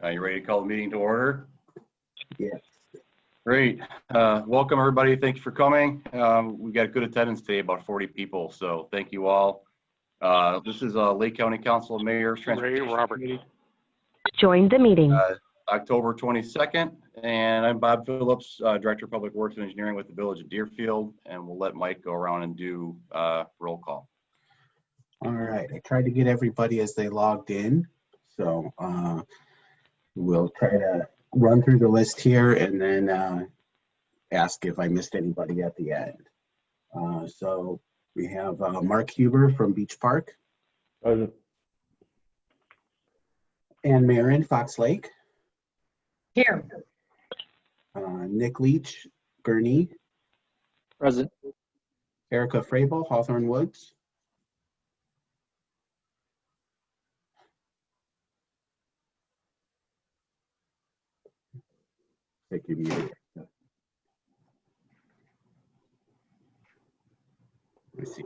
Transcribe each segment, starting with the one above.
You ready to call the meeting to order? Yes. Great. Welcome, everybody. Thank you for coming. We got good attendance today, about 40 people, so thank you all. This is Lake County Council of Mayors Transportation Committee, Join the meeting. October 22nd, and I'm Bob Phillips, Director of Public Works and Engineering with the Village of Deerfield, and we'll let Mike go around and do roll call. All right. I tried to get everybody as they logged in, so we'll try to run through the list here and then ask if I missed anybody at the end. So we have Mark Huber from Beach Park. Present. Ann Marin, Fox Lake. Here. Nick Leach, Gurnee. Present. Erica Frable, Hawthorne Woods. Thank you, muted. Let's see.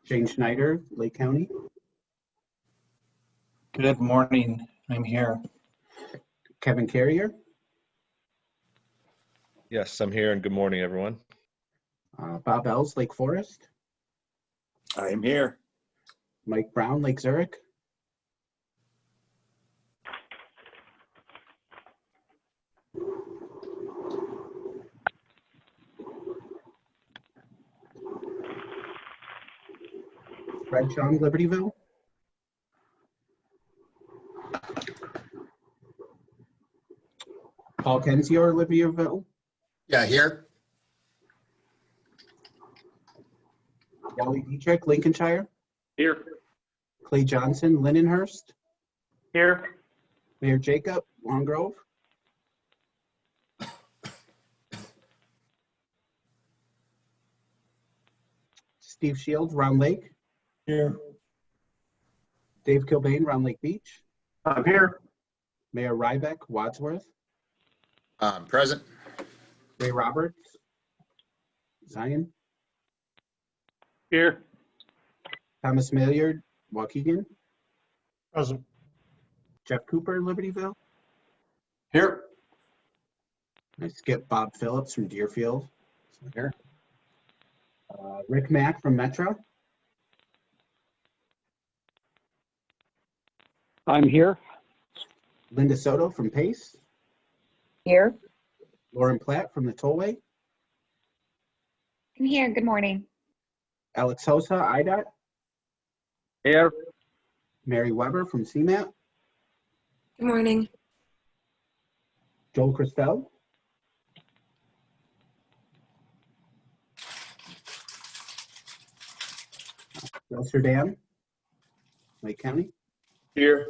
Shane Schneider, Lake County. Good morning, I'm here. Kevin Carrier. Yes, I'm here, and good morning, everyone. Bob Ells, Lake Forest. I am here. Mike Brown, Lake Zurich. Fred Chung, Libertyville. Paul Kenzior, Libertyville. Yeah, here. Wally Dietrich, Lincolnshire. Here. Clay Johnson, Lindenhurst. Here. Mayor Jacob, Long Grove. Steve Shields, Round Lake. Here. Dave Kilbane, Round Lake Beach. I'm here. Mayor Rybeck, Wadsworth. Present. Ray Roberts, Zion. Here. Thomas Milliard, Waukegan. Present. Jeff Cooper, Libertyville. Here. I skipped Bob Phillips from Deerfield. Here. Rick Mack from Metro. I'm here. Linda Soto from Pace. Here. Lauren Platt from the Tollway. I'm here. Good morning. Alex Sosa, IDOT. Here. Mary Weber from CMAT. Good morning. Joel Christel. Spencer Dam, Lake County. Here.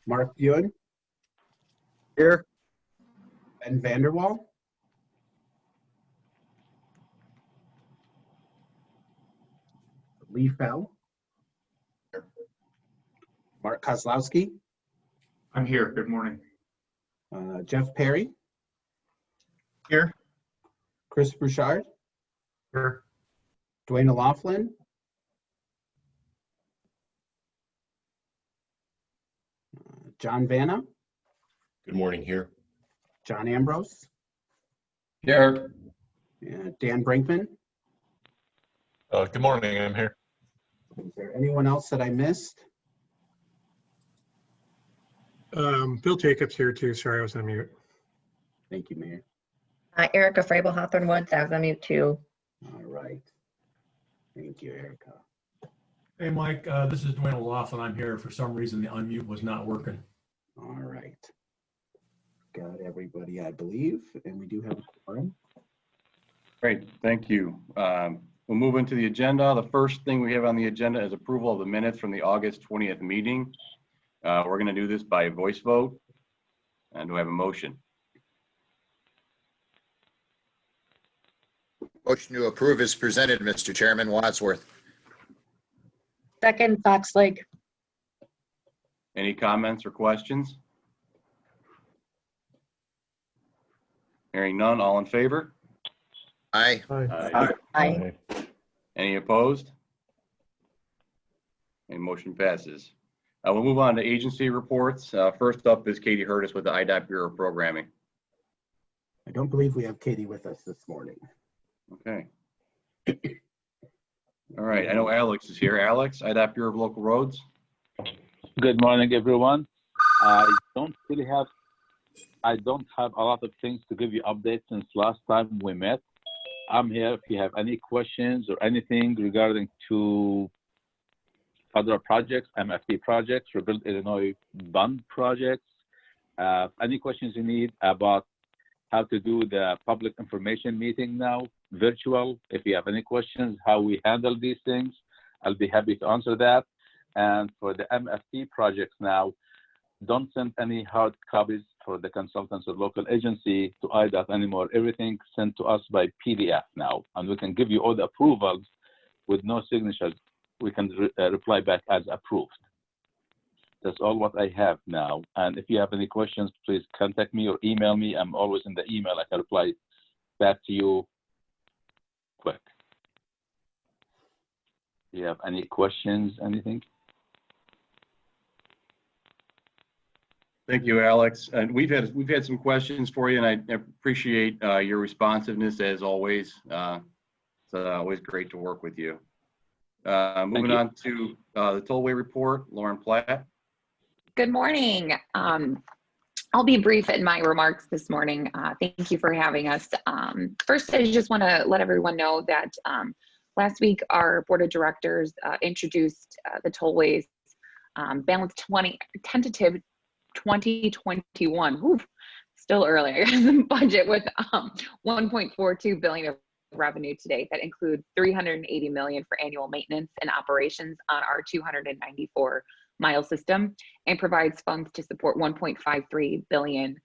Mark Buin. Here. Ben Vanderwall. Lee Fell. Mark Kozlowski. I'm here. Good morning. Jeff Perry. Here. Chris Bouchard. Here. Dwayne O'Laughlin. John Vanna. Good morning, here. John Ambrose. Here. Dan Brinkman. Good morning, I'm here. Is there anyone else that I missed? Bill Jacobs here too. Sorry, I was on mute. Thank you, Mayor. Erica Frable, Hawthorne Woods. I was on mute too. All right. Thank you, Erica. Hey, Mike, this is Dwayne O'Laughlin. I'm here. For some reason, the unmute was not working. All right. Got everybody, I believe, and we do have a quorum. Great, thank you. We'll move into the agenda. The first thing we have on the agenda is approval of the minutes from the August 20th meeting. We're going to do this by voice vote. And do we have a motion? Motion to approve is presented, Mr. Chairman. Wadsworth. Second, Fox Lake. Any comments or questions? Hearing none, all in favor? Aye. Aye. Aye. Any opposed? And motion passes. We'll move on to agency reports. First up is Katie Hurtis with the IDOT Bureau of Programming. I don't believe we have Katie with us this morning. Okay. All right, I know Alex is here. Alex, IDOT Bureau of Local Roads. Good morning, everyone. I don't have a lot of things to give you updates since last time we met. I'm here if you have any questions or anything regarding to federal projects, MFT projects, Rebuild Illinois bond projects. Any questions you need about how to do the public information meeting now, virtual. If you have any questions, how we handle these things, I'll be happy to answer that. And for the MFT projects now, don't send any hard copies for the consultants or local agency to IDOT anymore. Everything sent to us by PDF now, and we can give you all the approvals with no signatures. We can reply back as approved. That's all what I have now. And if you have any questions, please contact me or email me. I'm always in the email. I can reply back to you quick. Do you have any questions, anything? Thank you, Alex. And we've had some questions for you, and I appreciate your responsiveness as always. It's always great to work with you. Moving on to the tollway report, Lauren Platt. Good morning. I'll be brief in my remarks this morning. Thank you for having us. First, I just want to let everyone know that last week our board of directors introduced the tollways balanced tentative 2021. Oof, still earlier budget with 1.42 billion of revenue today. That includes 380 million for annual maintenance and operations on our 294 mile system, and provides funds to support 1.53 billion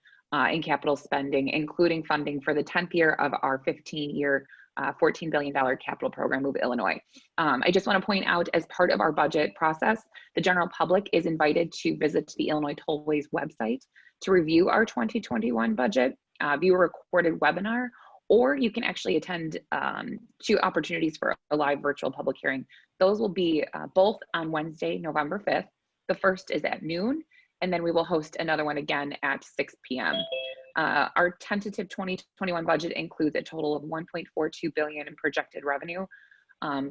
in capital spending, including funding for the 10th year of our 15-year $14 billion capital program, Move Illinois. I just want to point out, as part of our budget process, the general public is invited to visit the Illinois Tollways website to review our 2021 budget, view a recorded webinar, or you can actually attend 2 opportunities for a live virtual public hearing. Those will be both on Wednesday, November 5th. The first is at noon, and then we will host another one again at 6 p.m. Our tentative 2021 budget includes a total of 1.42 billion in projected revenue,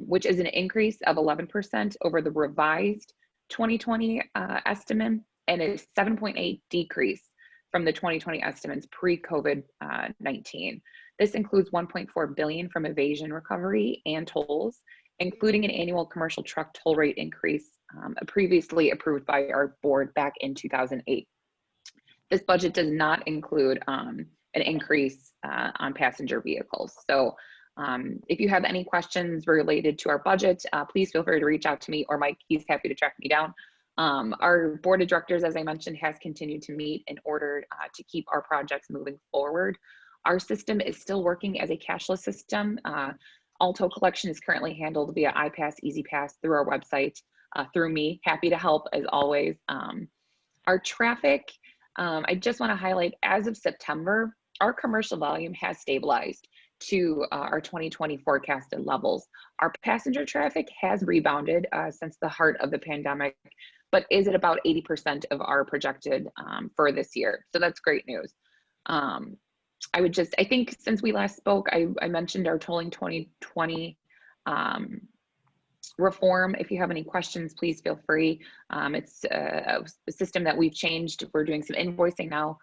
which is an increase of 11% over the revised 2020 estimate, and a 7.8% decrease from the 2020 estimates pre-COVID-19. This includes 1.4 billion from evasion recovery and tolls, including an annual commercial truck toll rate increase previously approved by our board back in 2008. This budget does not include an increase on passenger vehicles. So if you have any questions related to our budget, please feel free to reach out to me or Mike. He's happy to track me down. Our board of directors, as I mentioned, has continued to meet in order to keep our projects moving forward. Our system is still working as a cashless system. All toll collection is currently handled via iPass, EasyPass through our website, through me. Happy to help as always. Our traffic, I just want to highlight, as of September, our commercial volume has stabilized to our 2020 forecasted levels. Our passenger traffic has rebounded since the heart of the pandemic, but is at about 80% of our projected for this year. So that's great news. I think since we last spoke, I mentioned our tolling 2020 reform. If you have any questions, please feel free. It's a system that we've changed. We're doing some invoicing now.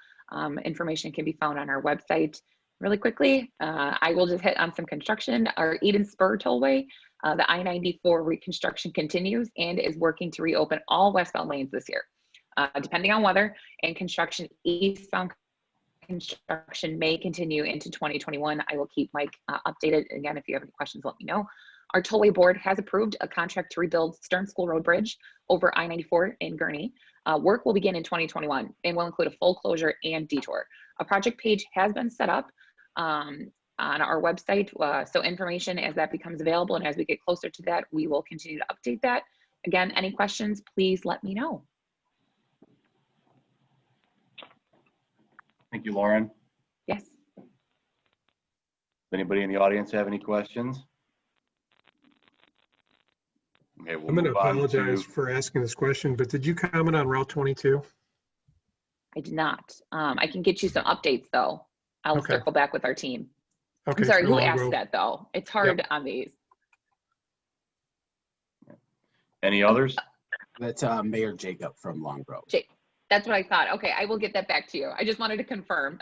Information can be found on our website. Really quickly, I will just hit on some construction. Our Eden Spur Tollway, the I-94 reconstruction continues and is working to reopen all westbound lanes this year. Depending on weather and construction, eastbound construction may continue into 2021. I will keep Mike updated. Again, if you have any questions, let me know. Our tollway board has approved a contract to rebuild Stern School Road Bridge over I-94 in Gurnee. Work will begin in 2021 and will include a full closure and detour. A project page has been set up on our website, so information as that becomes available and as we get closer to that, we will continue to update that. Again, any questions, please let me know. Thank you, Lauren. Yes. Does anybody in the audience have any questions? Okay, we'll I'm going to move on apologize to, for asking this question, but did you comment on Route 22? I did not. I can get you some updates though. I'll Okay. circle back with our team. Okay. I'm sorry, so who I'll asked go- that though? It's hard on these. any others? That's Mayor Jacob from Long Grove. Jake, that's what I thought. Okay, I will get that back to you. I just wanted to confirm.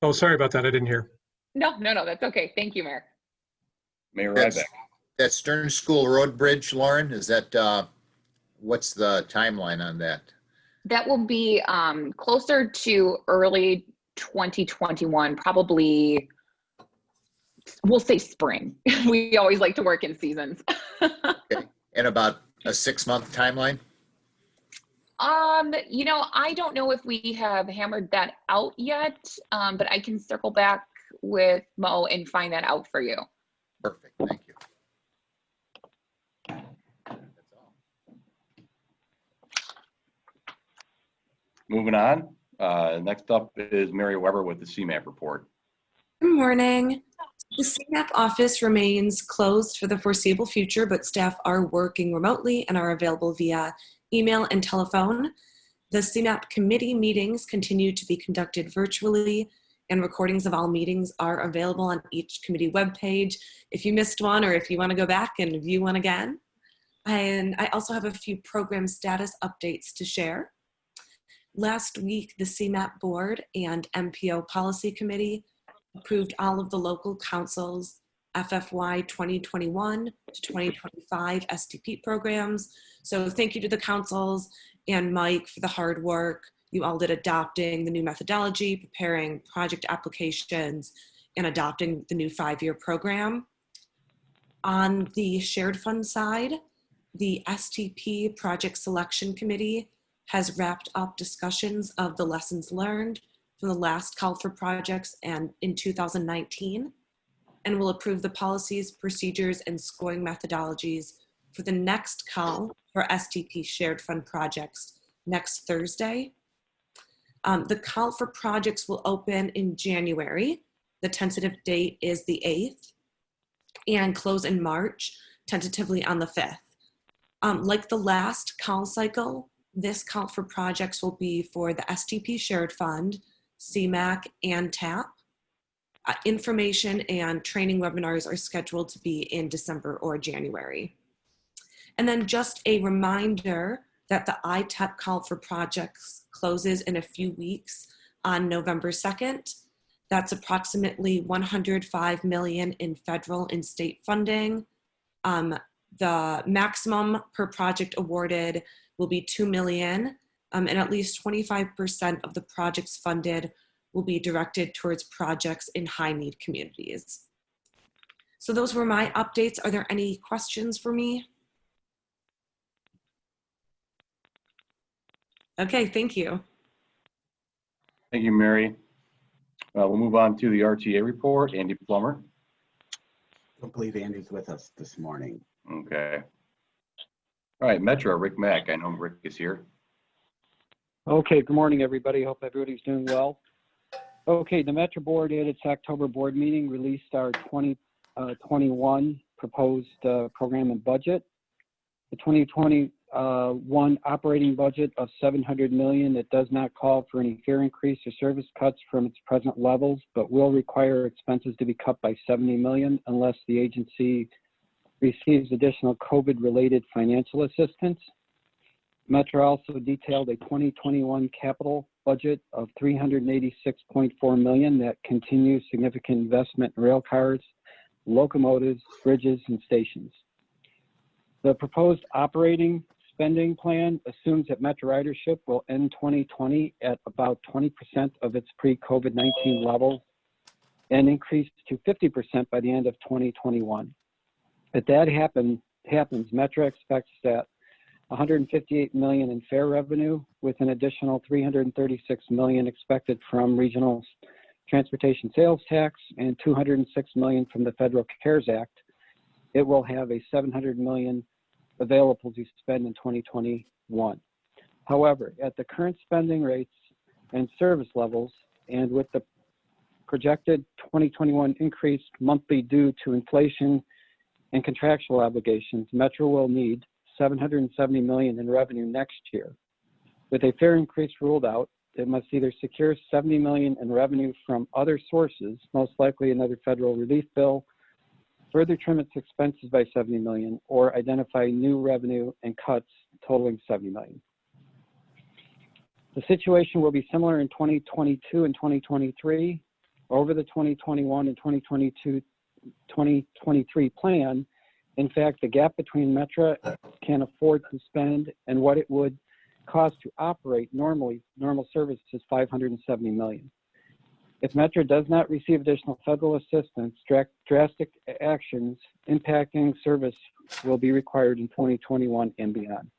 Oh, sorry about that. I didn't hear. No, that's okay. Thank you, Mayor. Mayor That's, Ryback. that Stern School Road Bridge, Lauren, is that, what's the timeline on that? That will be closer to early 2021, probably, we'll say spring. We always like to work in seasons. And about a 6-month timeline? I don't know if we have hammered that out yet, but I can circle back with Mo and find that out for you. Perfect, thank you. That's all. Moving on. Next up is Mary Weber with the CMAP report. Good morning. The CMAP office remains closed for the foreseeable future, but staff are working remotely and are available via email and telephone. The CMAP committee meetings continue to be conducted virtually, and recordings of all meetings are available on each committee webpage if you missed one or if you want to go back and view one again. And I also have a few program status updates to share. Last week, the CMAP board and MPO policy committee approved all of the local councils' FFY 2021 to 2025 STP programs. So thank you to the councils and Mike for the hard work you all did adopting the new methodology, preparing project applications, and adopting the new 5-year program. On the shared fund side, the STP project selection committee has wrapped up discussions of the lessons learned from the last call for projects and in 2019, and will approve the policies, procedures, and scoring methodologies for the next call for STP shared fund projects next Thursday. The call for projects will open in January. The tentative date is the 8th, and close in March, tentatively on the 5th. Like the last call cycle, this call for projects will be for the STP shared fund, CMAC, and TAP. Information and training webinars are scheduled to be in December or January. And then just a reminder that the ITEP call for projects closes in a few weeks on November 2nd. That's approximately $105 million in federal and state funding. The maximum per project awarded will be $2 million, and at least 25% of the projects funded will be directed towards projects in high-need communities. So those were my updates. Are there any questions for me? Okay, thank you. Thank you, Mary. We'll move on to the RTA report. Andy Plummer. I don't believe Andy's with us this morning. Okay. All right, Metro, Rick Mack. I know Rick is here. Okay, good morning, everybody. Hope everybody's doing well. Okay, the Metro Board at its October board meeting released our 2021 proposed program and budget. The 2021 operating budget of $700 million. It does not call for any fare increase or service cuts from its present levels, but will require expenses to be cut by $70 million unless the agency receives additional COVID-related financial assistance. Metro also detailed a 2021 capital budget of $386.4 million that continues significant investment in rail cars, locomotives, bridges, and stations. The proposed operating spending plan assumes that Metro ridership will end 2020 at about 20% of its pre-COVID-19 levels and increase to 50% by the end of 2021. If that happens, Metro expects that $158 million in fare revenue with an additional $336 million expected from regional transportation sales tax and $206 million from the Federal CARES Act. It will have a $700 million available to spend in 2021. However, at the current spending rates and service levels, and with the projected 2021 increase monthly due to inflation and contractual obligations, Metro will need $770 million in revenue next year. With a fare increase ruled out, it must either secure $70 million in revenue from other sources, most likely another federal relief bill, further trim its expenses by $70 million, or identify new revenue and cuts totaling $70 million. The situation will be similar in 2022 and 2023. Over the 2021 and 2023 plan, in fact, the gap between Metra can afford to spend and what it would cost to operate normal service is $570 million. If Metra does not receive additional federal assistance, drastic actions impacting service will be required in 2021 and beyond.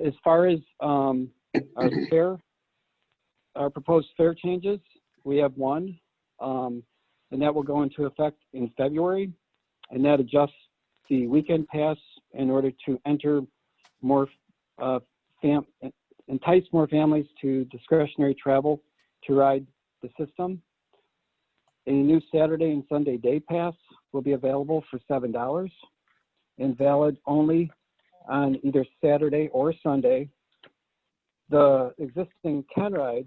As far as our proposed fare changes, we have one, and that will go into effect in February, and that adjusts the weekend pass in order to entice more families to discretionary travel to ride the system. A new Saturday and Sunday day pass will be available for $7 and valid only on either Saturday or Sunday. The existing $10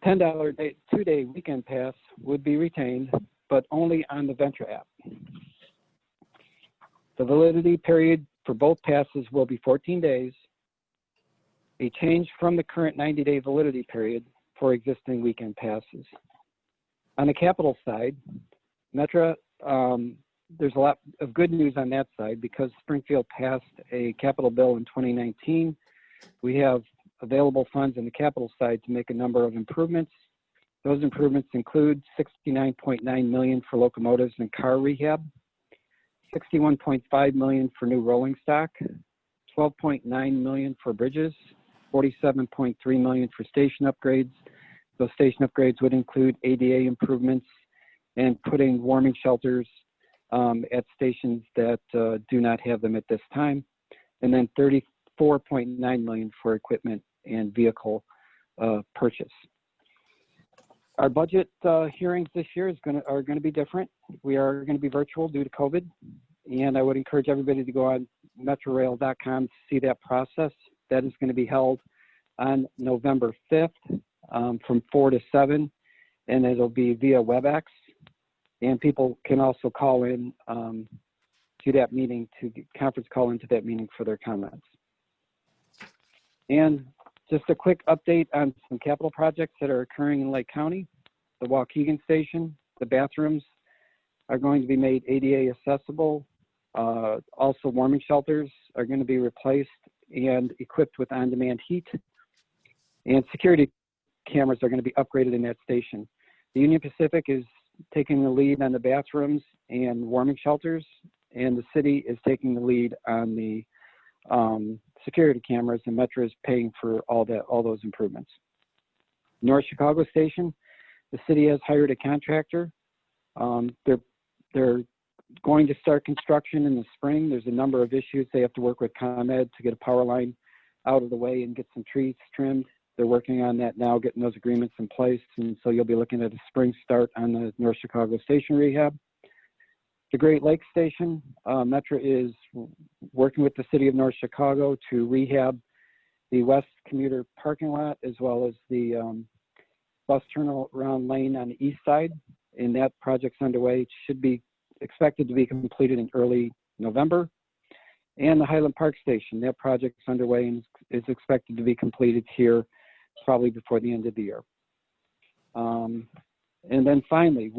$10 two-day weekend pass would be retained, but only on the Ventra app. The validity period for both passes will be 14 days, a change from the current 90-day validity period for existing weekend passes. On the capital side, Metra, there's a lot of good news on that side because Springfield passed a capital bill in 2019. We have available funds in the capital side to make a number of improvements. Those improvements include $69.9 million for locomotives and car rehab, $61.5 million for new rolling stock, $12.9 million for bridges, $47.3 million for station upgrades. Those station upgrades would include ADA improvements and putting warming shelters at stations that do not have them at this time, and then $34.9 million for equipment and vehicle purchase. Our budget hearings this year are going to be different. We are going to be virtual due to COVID, and I would encourage everybody to go on metrorail.com to see that process. That is going to be held on November 5th from 4 to 7, and it'll be via WebEx. And people can also call in to that meeting, to conference call into that meeting for their comments. And just a quick update on some capital projects that are occurring in Lake County. The Waukegan station, the bathrooms are going to be made ADA accessible. Also, warming shelters are going to be replaced and equipped with on-demand heat. And security cameras are going to be upgraded in that station. The Union Pacific is taking the lead on the bathrooms and warming shelters, and the city is taking the lead on the security cameras, and Metro is paying for all those improvements. North Chicago Station, the city has hired a contractor. They're going to start construction in the spring. There's a number of issues. They have to work with ComEd to get a power line out of the way and get some trees trimmed. They're working on that now, getting those agreements in place, and so you'll be looking at a spring start on the North Chicago Station rehab. The Great Lakes Station, Metro is working with the city of North Chicago to rehab the west commuter parking lot as well as the bus turnaround lane on the east side, and that project's underway. It should be expected to be completed in early November. And the Highland Park Station, that project's underway and is expected to be completed here probably before the end of the year. And then finally,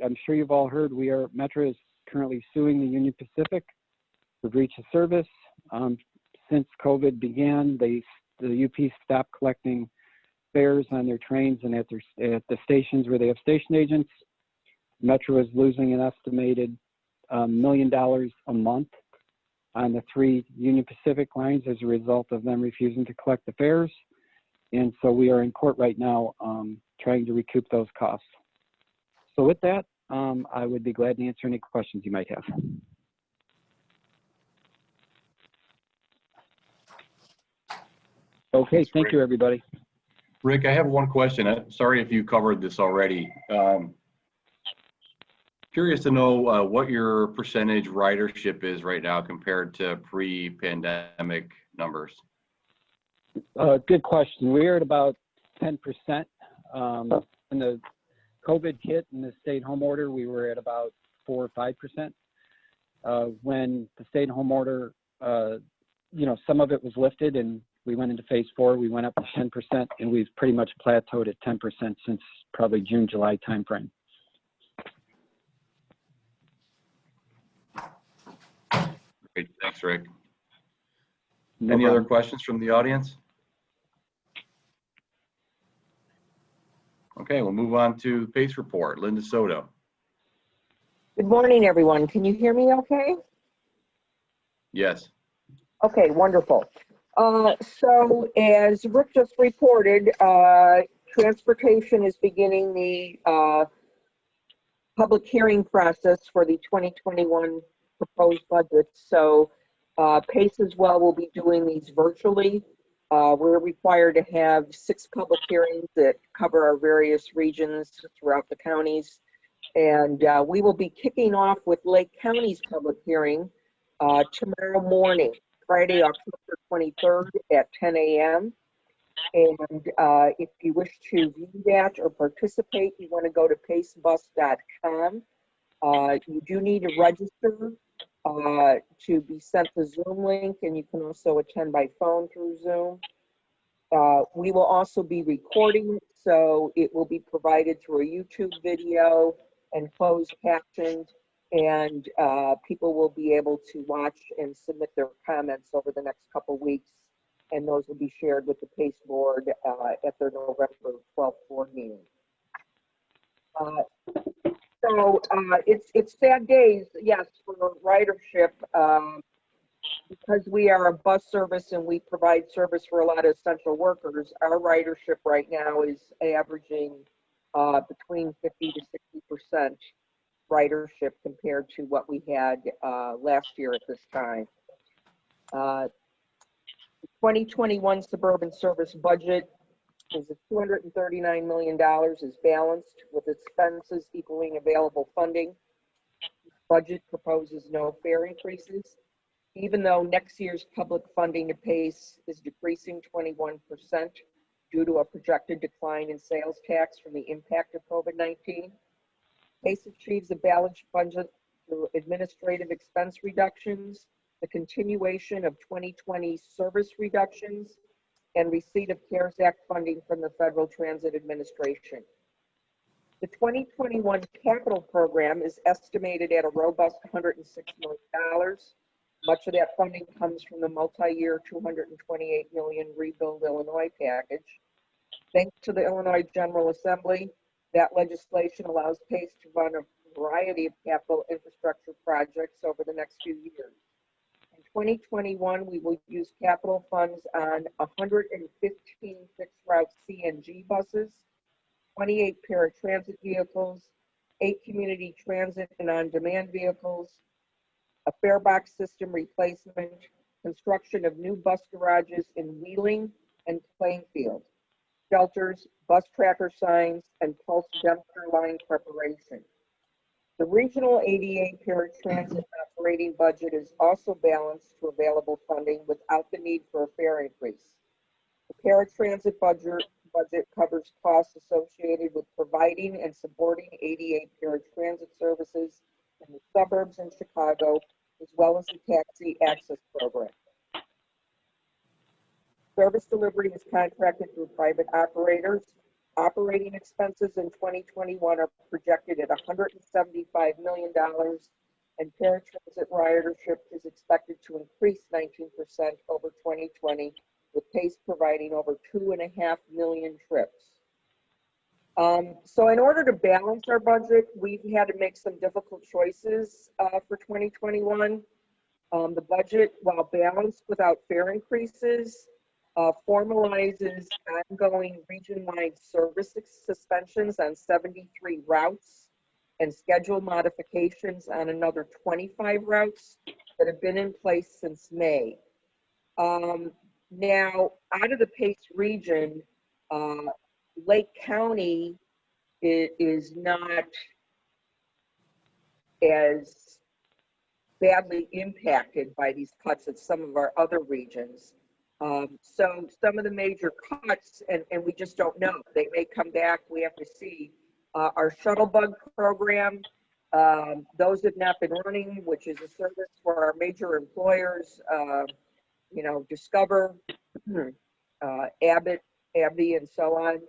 I'm sure you've all heard, Metro is currently suing the Union Pacific for breach of service. Since COVID began, the UP stopped collecting fares on their trains and at the stations where they have station agents. Metro is losing an estimated $1 million a month on the 3 Union Pacific lines as a result of them refusing to collect the fares. And so we are in court right now trying to recoup those costs. So with that, I would be glad to answer any questions you might have. Okay, thank you, everybody. Rick, I have one question. Sorry if you covered this already. Curious to know what your percentage ridership is right now compared to pre-pandemic numbers. Good question. We're at about 10%. When the COVID hit and the stay-at-home order, we were at about 4 or 5%. When the stay-at-home order, some of it was lifted and we went into phase 4, we went up to 10%, and we've pretty much plateaued at 10% since probably June, July timeframe. Great, thanks, Rick. No Any problem. other questions from the audience? Okay, we'll move on to the PACE report. Linda Soto. Good morning, everyone. Can you hear me okay? Yes. Okay, wonderful. So as Rick just reported, transportation is beginning the public hearing process for the 2021 proposed budget. So PACE as well will be doing these virtually. We're required to have 6 public hearings that cover our various regions throughout the counties. And we will be kicking off with Lake County's public hearing tomorrow morning, Friday, October 23rd at 10 a.m. And if you wish to view that or participate, you want to go to pacebus.com. You do need to register to be sent the Zoom link, and you can also attend by phone through Zoom. We will also be recording it, so it will be provided through a YouTube video and closed captioned, and people will be able to watch and submit their comments over the next couple weeks, and those will be shared with the PACE board at their November 12th board meeting. So it's sad days, yes, for ridership, because we are a bus service and we provide service for a lot of essential workers. Our ridership right now is averaging between 50 to 60% ridership compared to what we had last year at this time. The 2021 suburban service budget is $239 million is balanced with expenses equaling available funding. Budget proposes no fare increases, even though next year's public funding to PACE is decreasing 21% due to a projected decline in sales tax from the impact of COVID-19. PACE achieves a balanced budget through administrative expense reductions, the continuation of 2020 service reductions, and receipt of CARES Act funding from the Federal Transit Administration. The 2021 capital program is estimated at a robust $106 million. Much of that funding comes from the multi-year $228 million Rebuild Illinois package. Thanks to the Illinois General Assembly, that legislation allows PACE to run a variety of capital infrastructure projects over the next few years. In 2021, we will use capital funds on 115 fixed route CNG buses, 28 paratransit vehicles, 8 community transit and on-demand vehicles, a fare box system replacement, construction of new bus garages in Wheeling and Plainfield, shelters, bus tracker signs, and pulse dumpster line preparation. The regional ADA paratransit operating budget is also balanced to available funding without the need for a fare increase. The paratransit budget covers costs associated with providing and supporting ADA paratransit services in the suburbs in Chicago, as well as the taxi access program. Service delivery is contracted through private operators. Operating expenses in 2021 are projected at $175 million, and paratransit ridership is expected to increase 19% over 2020, with PACE providing over 2.5 million trips. So in order to balance our budget, we've had to make some difficult choices for 2021. The budget, while balanced without fare increases, formalizes ongoing region-wide service suspensions on 73 routes and schedule modifications on another 25 routes that have been in place since May. Now, out of the PACE region, Lake County is not as badly impacted by these cuts as some of our other regions. So some of the major cuts, and we just don't know, they may come back, we have to see. Our Shuttlebug program, those have not been running, which is a service for our major employers, you know, Discover, Abbott, AbbVie, and so on.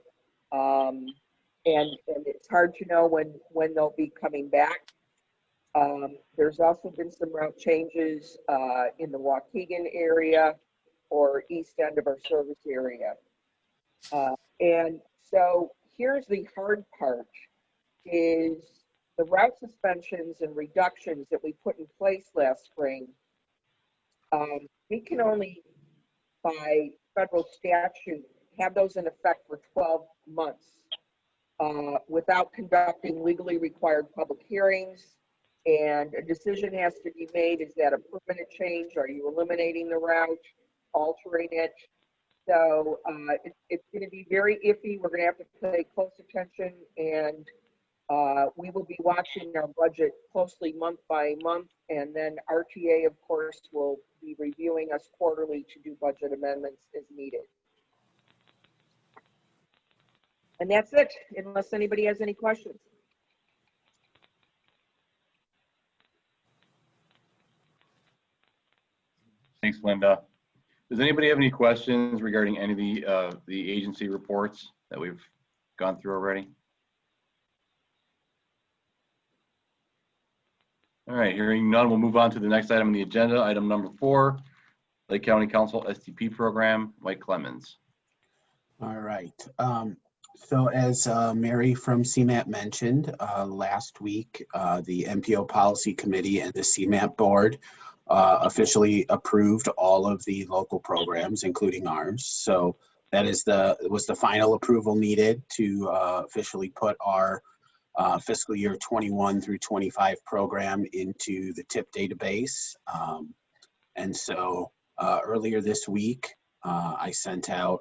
And it's hard to know when they'll be coming back. There's also been some route changes in the Waukegan area or east end of our service area. And so here's the hard part is the route suspensions and reductions that we put in place last spring. We can only, by federal statute, have those in effect for 12 months without conducting legally required public hearings. And a decision has to be made. Is that a permanent change? Are you eliminating the route, altering it? So it's going to be very iffy. We're going to have to pay close attention, and we will be watching our budget closely month by month. And then RTA, of course, will be reviewing us quarterly to do budget amendments as needed. And that's it, unless anybody has any questions. Thanks, Linda. Does anybody have any questions regarding any of the agency reports that we've gone through already? All right, hearing none, we'll move on to the next item on the agenda, item number 4, Lake County Council STP program, Mike Clemens. All right. So as Mary from CMAP mentioned, last week, the MPO Policy Committee and the CMAP Board officially approved all of the local programs, including ours. So that was the final approval needed to officially put our fiscal year 21 through 25 program into the TIP database. And so earlier this week, I sent out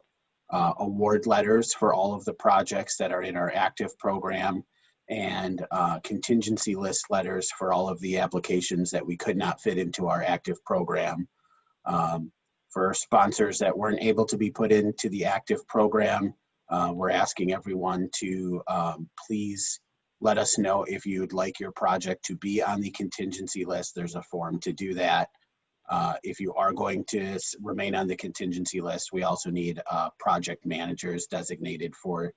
award letters for all of the projects that are in our active program and contingency list letters for all of the applications that we could not fit into our active program. For sponsors that weren't able to be put into the active program, we're asking everyone to please let us know if you'd like your project to be on the contingency list. There's a form to do that. If you are going to remain on the contingency list, we also need project managers designated for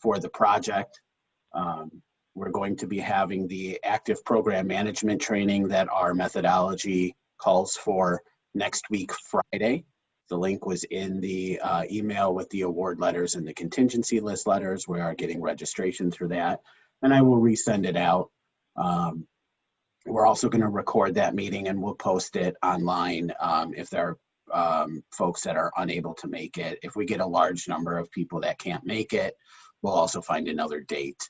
the project. We're going to be having the active program management training that our methodology calls for next week, Friday. The link was in the email with the award letters and the contingency list letters. We are getting registration through that, and I will resend it out. We're also going to record that meeting and we'll post it online if there are folks that are unable to make it. If we get a large number of people that can't make it, we'll also find another date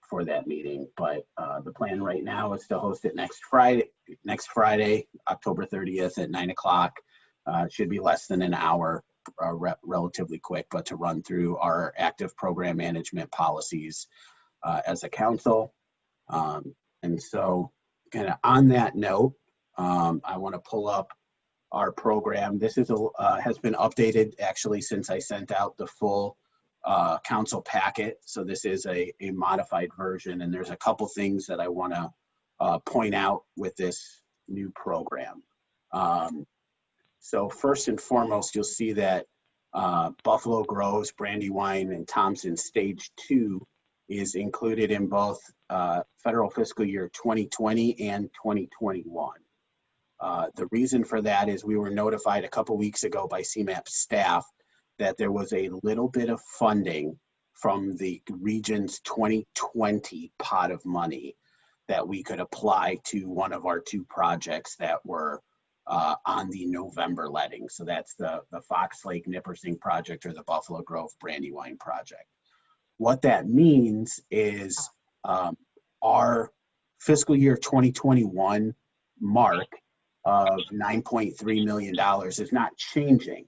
for that meeting. But the plan right now is to host it next Friday, October 30th at 9 o'clock. It should be less than an hour, relatively quick, but to run through our active program management policies as a council. And so kind of on that note, I want to pull up our program. This is has been updated actually since I sent out the full council packet. So this is a modified version, and there's a couple things that I want to point out with this new program. So first and foremost, you'll see that Buffalo Groves, Brandywine, and Thompson Stage 2 is included in both federal fiscal year 2020 and 2021. The reason for that is we were notified a couple weeks ago by CMAP staff that there was a little bit of funding from the region's 2020 pot of money that we could apply to one of our 2 projects that were on the November letting. So that's the Fox Lake Nippersing project or the Buffalo Grove Brandywine project. What that means is our fiscal year 2021 mark of $9.3 million is not changing,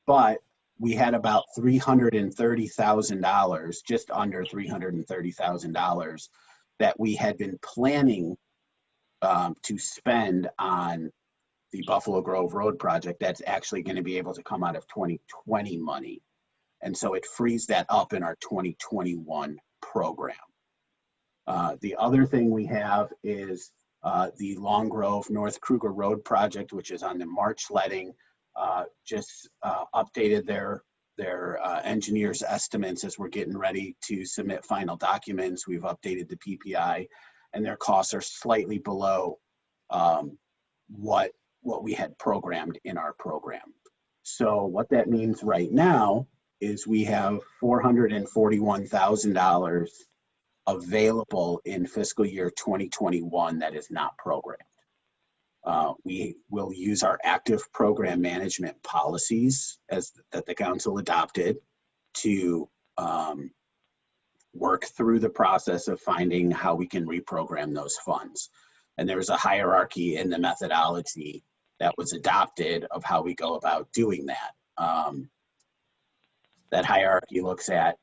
but we had about $330,000, just under $330,000 that we had been planning to spend on the Buffalo Grove Road project that's actually going to be able to come out of 2020 money. And so it frees that up in our 2021 program. The other thing we have is the Long Grove North Kruger Road project, which is on the March letting, just updated their engineers' estimates as we're getting ready to submit final documents. We've updated the PPI, and their costs are slightly below what we had programmed in our program. So what that means right now is we have $441,000 available in fiscal year 2021 that is not programmed. We will use our active program management policies that the council adopted to work through the process of finding how we can reprogram those funds. And there's a hierarchy in the methodology that was adopted of how we go about doing that. That hierarchy looks at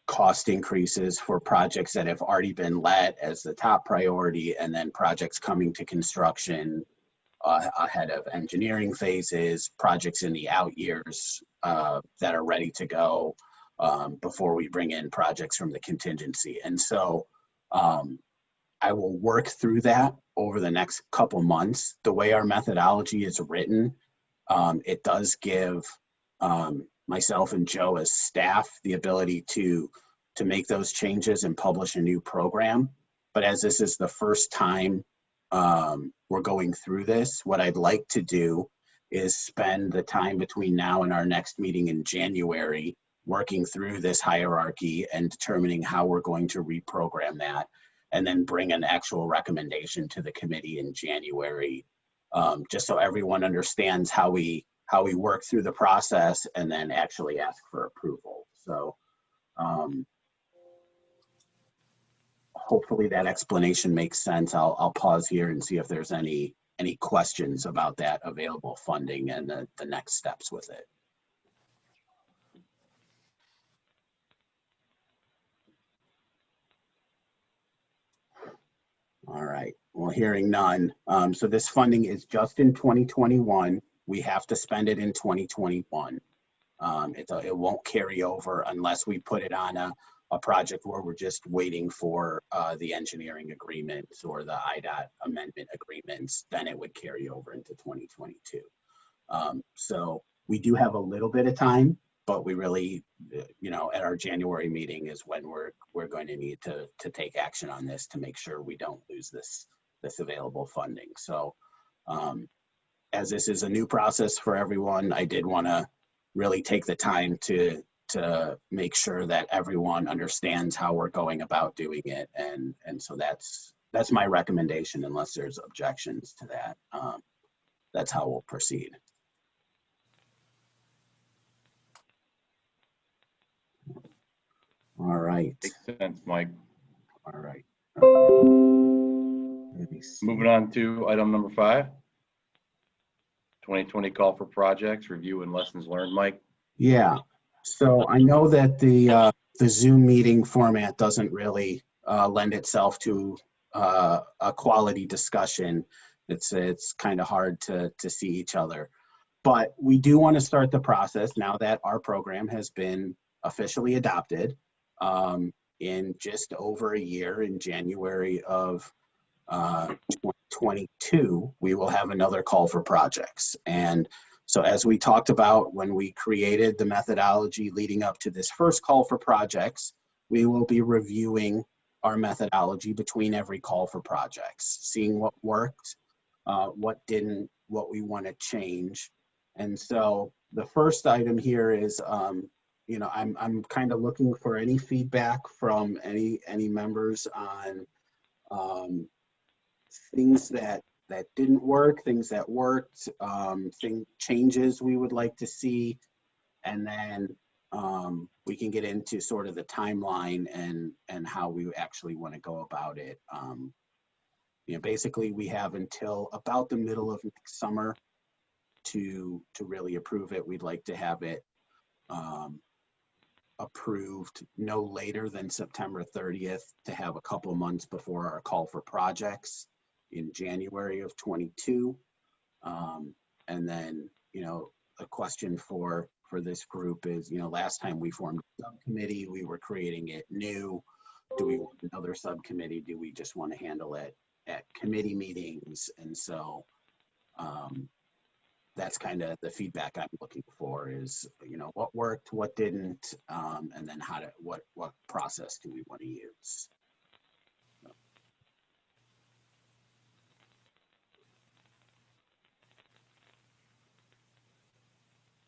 cost increases for projects that have already been let as the top priority, and then projects coming to construction ahead of engineering phases, projects in the out years that are ready to go before we bring in projects from the contingency. And so I will work through that over the next couple months. The way our methodology is written, it does give myself and Joe as staff the ability to make those changes and publish a new program. But as this is the first time we're going through this, what I'd like to do is spend the time between now and our next meeting in January working through this hierarchy and determining how we're going to reprogram that, and then bring an actual recommendation to the committee in January, just so everyone understands how we work through the process and then actually ask for approval. So hopefully that explanation makes sense. I'll pause here and see if there's any questions about that available funding and the next steps with it. All right, well, hearing none. So this funding is just in 2021. We have to spend it in 2021. It won't carry over unless we put it on a project where we're just waiting for the engineering agreements or the IDOT amendment agreements. Then it would carry over into 2022. So we do have a little bit of time, but we really, at our January meeting is when we're going to need to take action on this to make sure we don't lose this available funding. So as this is a new process for everyone, I did want to really take the time to make sure that everyone understands how we're going about doing it. And so that's my recommendation, unless there's objections to that. That's how we'll proceed. All right. Makes sense, Mike. All right. Moving on to item number 5. 2020 call for projects, review and lessons learned, Mike. Yeah. So I know that the Zoom meeting format doesn't really lend itself to a quality discussion. It's kind of hard to see each other, but we do want to start the process now that our program has been officially adopted in just over a year. In January of 2022, we will have another call for projects. And so as we talked about when we created the methodology leading up to this first call for projects, we will be reviewing our methodology between every call for projects, seeing what worked, what didn't, what we want to change. And so the first item here is, I'm kind of looking for any feedback from any members on things that didn't work, things that worked, changes we would like to see, and then we can get into sort of the timeline and how we actually want to go about it. Basically we have until about the middle of next summer to really approve it, we'd like to have it approved no later than September 30th to have a couple months before our call for projects in January of 22. And then, you know, a question for this group is, you know, last time we formed a subcommittee, we were creating it new. Do we want another subcommittee? Do we just want to handle it at committee meetings? And so that's kind of the feedback I'm looking for is, you know, what worked, what didn't, and then what process do we want to use?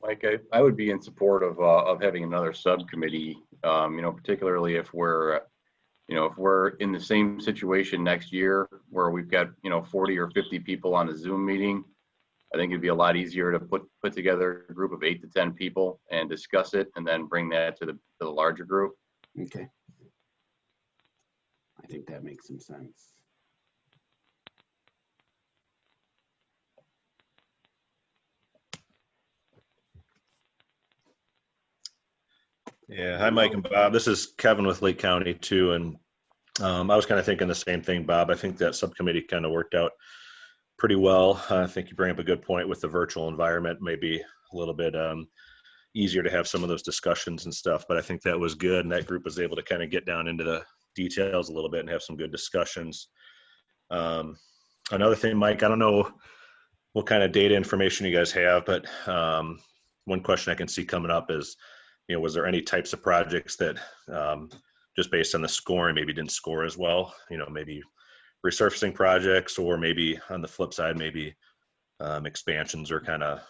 Mike, I would be in support of having another subcommittee, you know, particularly if we're, you know, if we're in the same situation next year where we've got, you know, 40 or 50 people on a Zoom meeting. I think it'd be a lot easier to put together a group of 8 to 10 people and discuss it and then bring that to the larger group. Okay. I think that makes some sense. Yeah. Hi, Mike and Bob. This is Kevin with Lake County too. And I was kind of thinking the same thing, Bob. I think that subcommittee kind of worked out pretty well. I think you bring up a good point with the virtual environment, maybe a little bit easier to have some of those discussions and stuff, but I think that was good. And that group was able to kind of get down into the details a little bit and have some good discussions. Another thing, Mike, I don't know what kind of data information you guys have, but one question I can see coming up is, you know, was there any types of projects that just based on the scoring maybe didn't score as well? You know, maybe resurfacing projects, or maybe on the flip side, maybe expansions or kind of,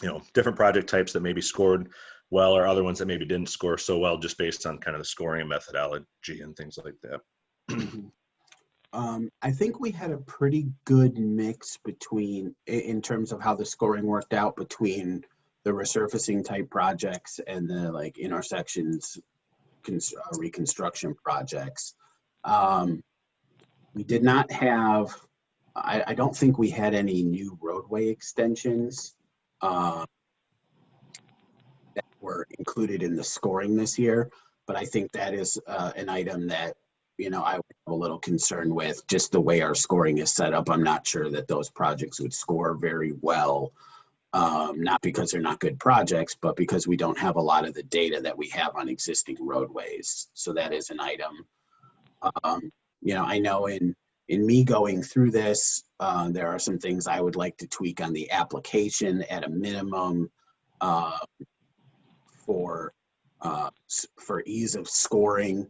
you know, different project types that maybe scored well, or other ones that maybe didn't score so well just based on kind of the scoring and methodology and things like that. I think we had a pretty good mix between, in terms of how the scoring worked out between the resurfacing type projects and the like intersections reconstruction projects. We did not have, I don't think we had any new roadway extensions that were included in the scoring this year, but I think that is an item that, you know, I would have a little concern with just the way our scoring is set up. I'm not sure that those projects would score very well, not because they're not good projects, but because we don't have a lot of the data that we have on existing roadways. So that is an item. You know, I know in me going through this, there are some things I would like to tweak on the application at a minimum for ease of scoring.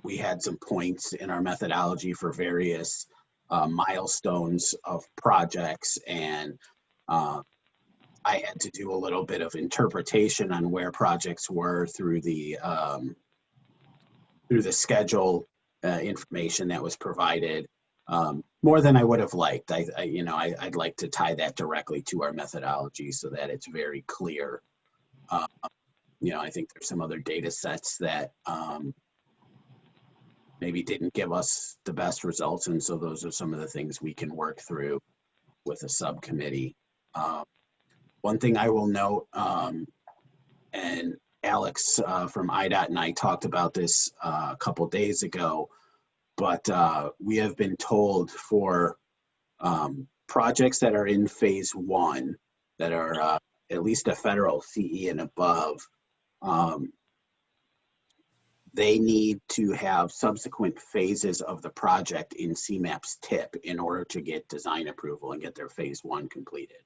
We had some points in our methodology for various milestones of projects, and I had to do a little bit of interpretation on where projects were through the schedule information that was provided, more than I would have liked. I'd like to tie that directly to our methodology so that it's very clear. You know, I think there's some other data sets that maybe didn't give us the best results, and so those are some of the things we can work through with a subcommittee. One thing I will note, and Alex from IDOT and I talked about this a couple days ago, but we have been told for projects that are in phase 1 that are at least a federal CE and above, they need to have subsequent phases of the project in CMAP's TIP in order to get design approval and get their phase 1 completed.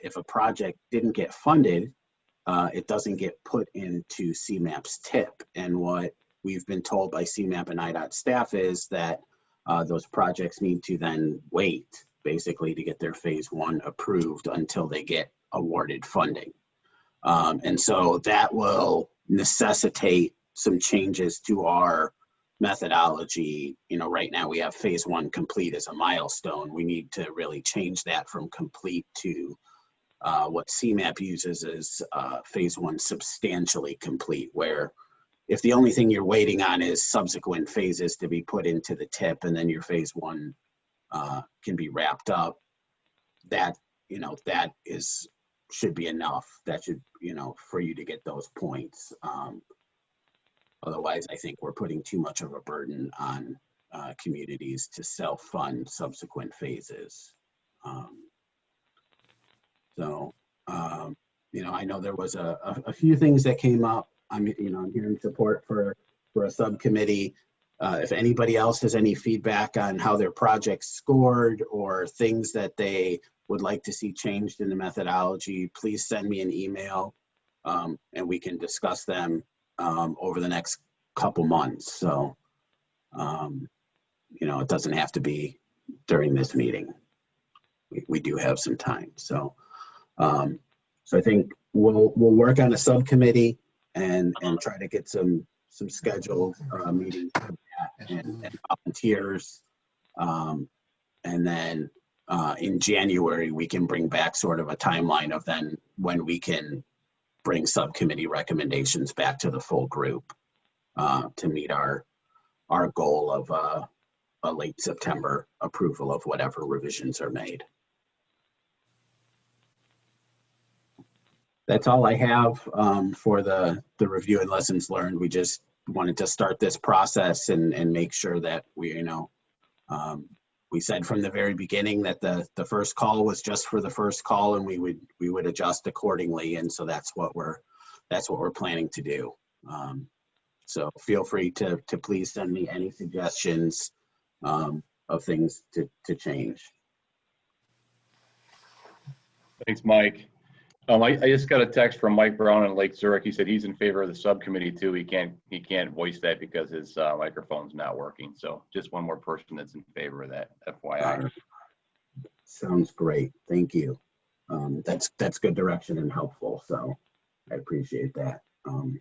If a project didn't get funded, it doesn't get put into CMAP's TIP. And what we've been told by CMAP and IDOT staff is that those projects need to then wait basically to get their phase 1 approved until they get awarded funding. And so that will necessitate some changes to our methodology. You know, right now we have phase 1 complete as a milestone. We need to really change that from complete to what CMAP uses as phase 1 substantially complete, where if the only thing you're waiting on is subsequent phases to be put into the TIP and then your phase 1 can be wrapped up, that, that should be enough. That should, for you to get those points. Otherwise, I think we're putting too much of a burden on communities to self-fund subsequent phases. I know there was a few things that came up. I'm hearing support for a subcommittee. If anybody else has any feedback on how their projects scored or things that they would like to see changed in the methodology, please send me an email and we can discuss them over the next couple months. So, it doesn't have to be during this meeting. We do have some time. So I think we'll work on a subcommittee and try to get some scheduled meetings for that and volunteers. And then in January, we can bring back sort of a timeline of then when we can bring subcommittee recommendations back to the full group to meet our goal of a late September approval of whatever revisions are made. That's all I have for the review and lessons learned. We just wanted to start this process and make sure that we said from the very beginning that the first call was just for the first call, and we would adjust accordingly. And so that's what we're planning to do. So feel free to please send me any suggestions of things to change. Thanks, Mike. I just got a text from Mike Brown in Lake Zurich. He said he's in favor of the subcommittee too. He can't voice that because his microphone's not working. So just one more person that's in favor of that, FYI. Sounds great. Thank you. That's good direction and helpful. So I appreciate that. Do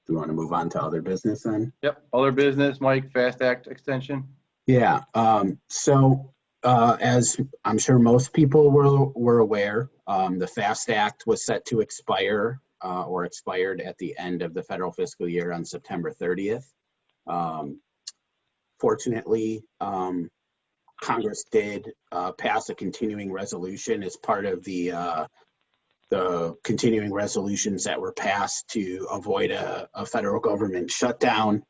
you want to move on to other business then? Yep. Other business, Mike, FAST Act extension. Yeah. As I'm sure most people were aware, the FAST Act was set to expire or expired at the end of the federal fiscal year on September 30th. Fortunately, Congress did pass a continuing resolution as part of the continuing resolutions that were passed to avoid a federal government shutdown.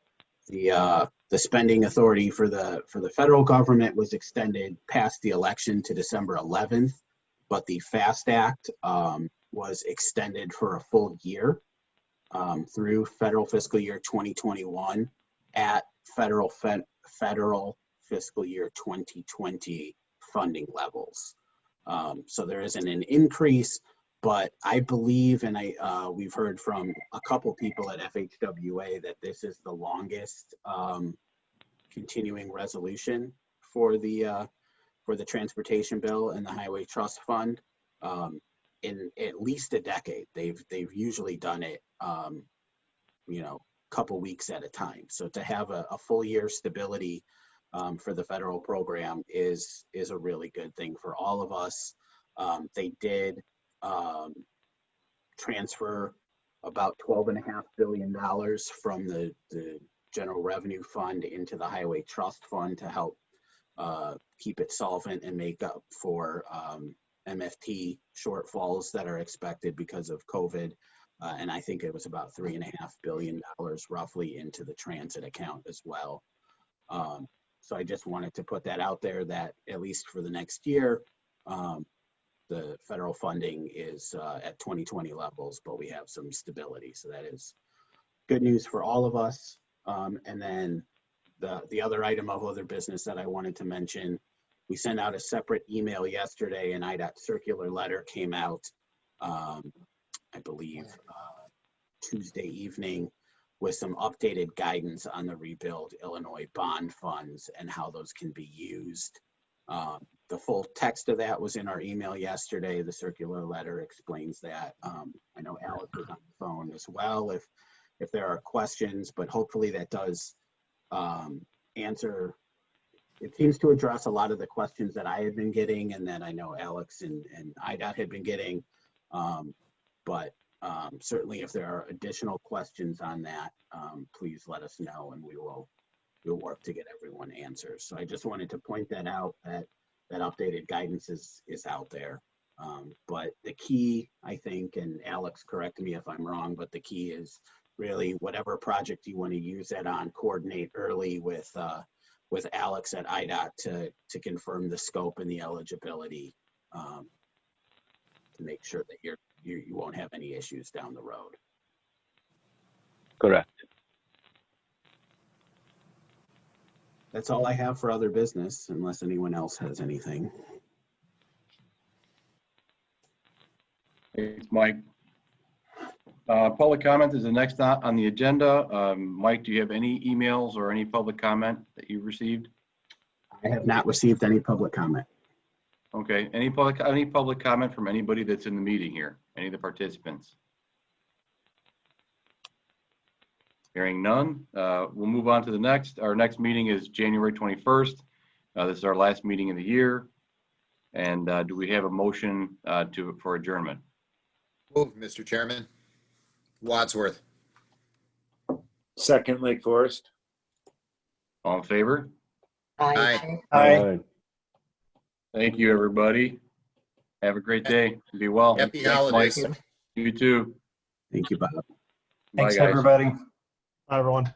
The spending authority for the federal government was extended past the election to December 11th, but the FAST Act was extended for a full year through federal fiscal year 2021 at federal fiscal year 2020 funding levels. So there isn't an increase, but I believe, and we've heard from a couple people at FHWA that this is the longest continuing resolution for the transportation bill and the highway trust fund in at least a decade. They've usually done it, couple weeks at a time. So to have a full year stability for the federal program is a really good thing for all of us. They did transfer about $12.5 billion from the general revenue fund into the highway trust fund to help keep it solvent and make up for MFT shortfalls that are expected because of COVID. And I think it was about $3.5 billion roughly into the transit account as well. So I just wanted to put that out there that at least for the next year, the federal funding is at 2020 levels, but we have some stability. So that is good news for all of us. And then the other item of other business that I wanted to mention, we sent out a separate email yesterday, and IDOT circular letter came out, I believe, Tuesday evening, with some updated guidance on the Rebuild Illinois bond funds and how those can be used. The full text of that was in our email yesterday. The circular letter explains that. I know Alex is on the phone as well if there are questions, but hopefully that does answer. It seems to address a lot of the questions that I had been getting and that I know Alex and IDOT had been getting. But certainly if there are additional questions on that, please let us know and we'll work to get everyone answers. So I just wanted to point that out, that that updated guidance is out there. But the key, I think, and Alex, correct me if I'm wrong, but the key is really whatever project you want to use that on, coordinate early with Alex at IDOT to confirm the scope and the eligibility, to make sure that you won't have any issues down the road. Correct. That's all I have for other business, unless anyone else has anything. Thanks, Mike. Public comment is the next on the agenda. Mike, do you have any emails or any public comment that you received? I have not received any public comment. Okay, any public comment from anybody that's in the meeting here? Any of the participants? Hearing none, we'll move on to the next. Our next meeting is January 21st. This is our last meeting of the year. And do we have a motion for adjournment? Move, Mr. Chairman. Wadsworth. Second, Lake Forest. All in favor? Aye. Aye. Thank you, everybody. Have a great day. Be well. Happy Thanks, Mike. holidays. You too. Thank you, Bob. Bye, Thanks, guys. everybody. Bye, everyone.